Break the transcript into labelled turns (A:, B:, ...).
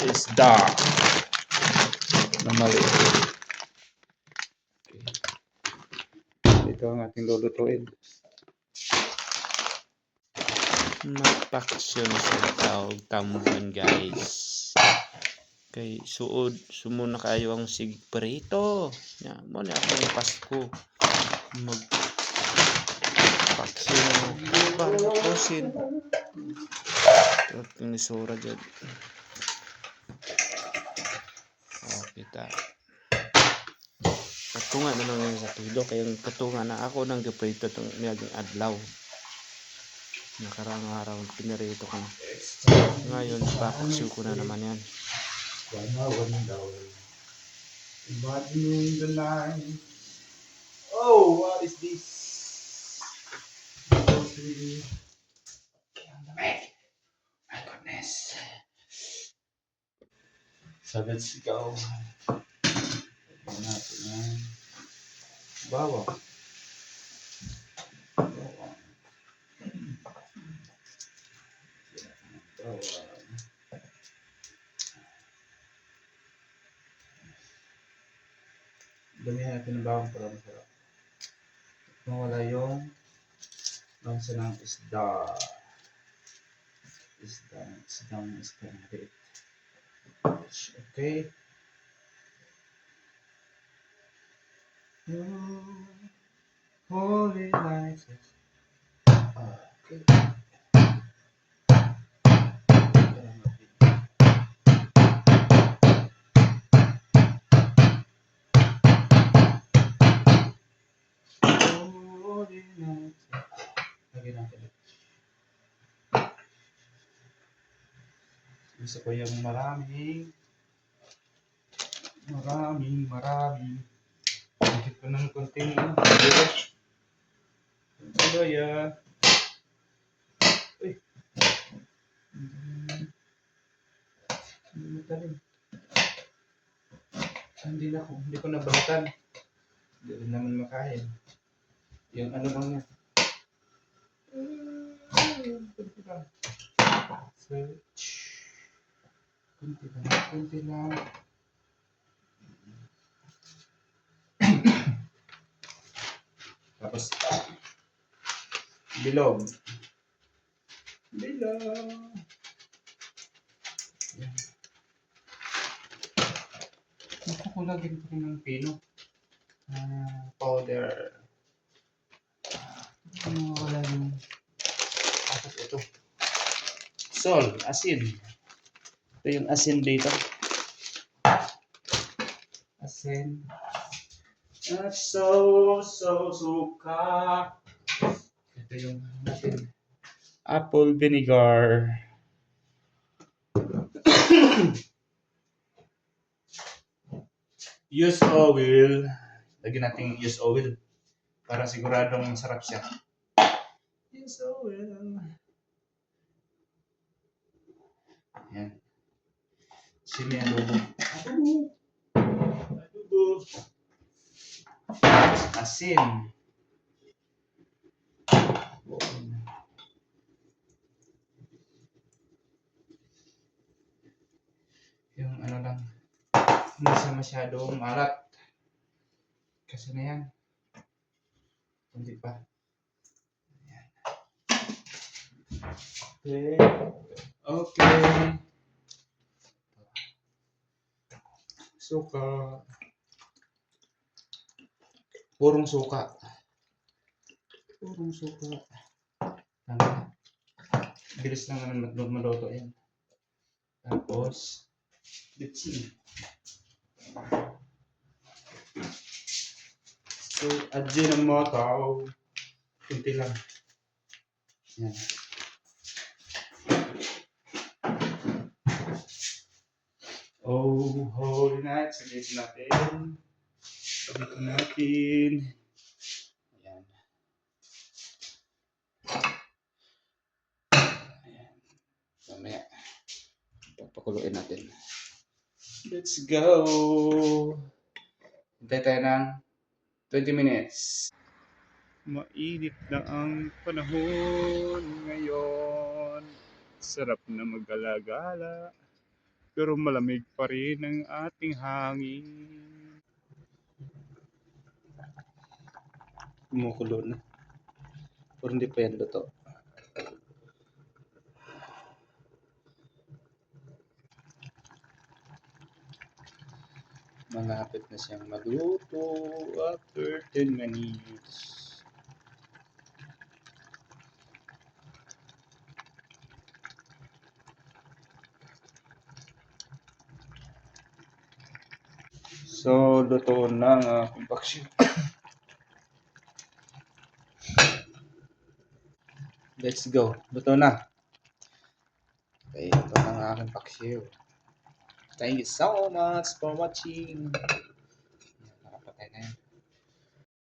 A: isda na maliit. Okay. Ito ang ating lulutuin. Magpaksyon sa tawag tamban, guys. Kay suod sumuna kayo ang sigprito. Ya, mo na ako ng Pasko. Magpaksyon para mapusin. Ito yung isura dyan. Oh, kita. Katunga na lang yung satudo. Kaya yung katunga na ako nang giprito itong naging adlaw. Nakarang araw pinarito ko na. Ngayon papaksyo ko na naman yan.
B: Imagining the line. Oh, what is this? Okay, on the mic. My goodness. So let's go. Tignan natin yan. Bawa. Damihan natin ng bawang para masarap. Mawala yung lansa ng isda. Isda. Okay. Holy night. Okay. Holy night. Lagyan natin. Gusto ko yung maraming. Higit ko ng konting soya. Uy. Hindi ko nabalatan. Hindi rin naman makain. Yung ano lang niya. Kunti lang. Search. Kunti lang. Tapos, bilog. Yan. Nakukulagin ko rin ng pino. Powder. Wala yung tapos ito. Salt, asin. Ito yung asin dito. Asin. At suka. Ito yung natin. Apple vinegar. Use oil. Lagyan natin use oil. Para siguradong masarap siya. Use oil. Ayan. Sini adobo. Asin. Yung ano lang. Hindi siya masyadong malat. Kasi na yan. Hindi pa. Ayan. Okay. Suka. Purong suka. Tama. Bilis lang naman maluto yan. Tapos, bitsin. So, Ajinomoto. Kunti lang. Yan. Oh, holy night. Sabihin natin. Ayan. Mamaya. Papakuluin natin. Let's go! Hintay tayo ng 20 minutes. Mainit na ang panahon ngayon. Sarap na mag-gala-gala.
C: pero malamig pa rin ang ating hangin.
B: Kumukulo na. Pero hindi pa yan luto. Malapit na siyang magluto after 10 minutes. So, luto na ang aking paksiw. Let's go. Luto na. Okay, luto na ang aking paksiw. Thank you so much for watching.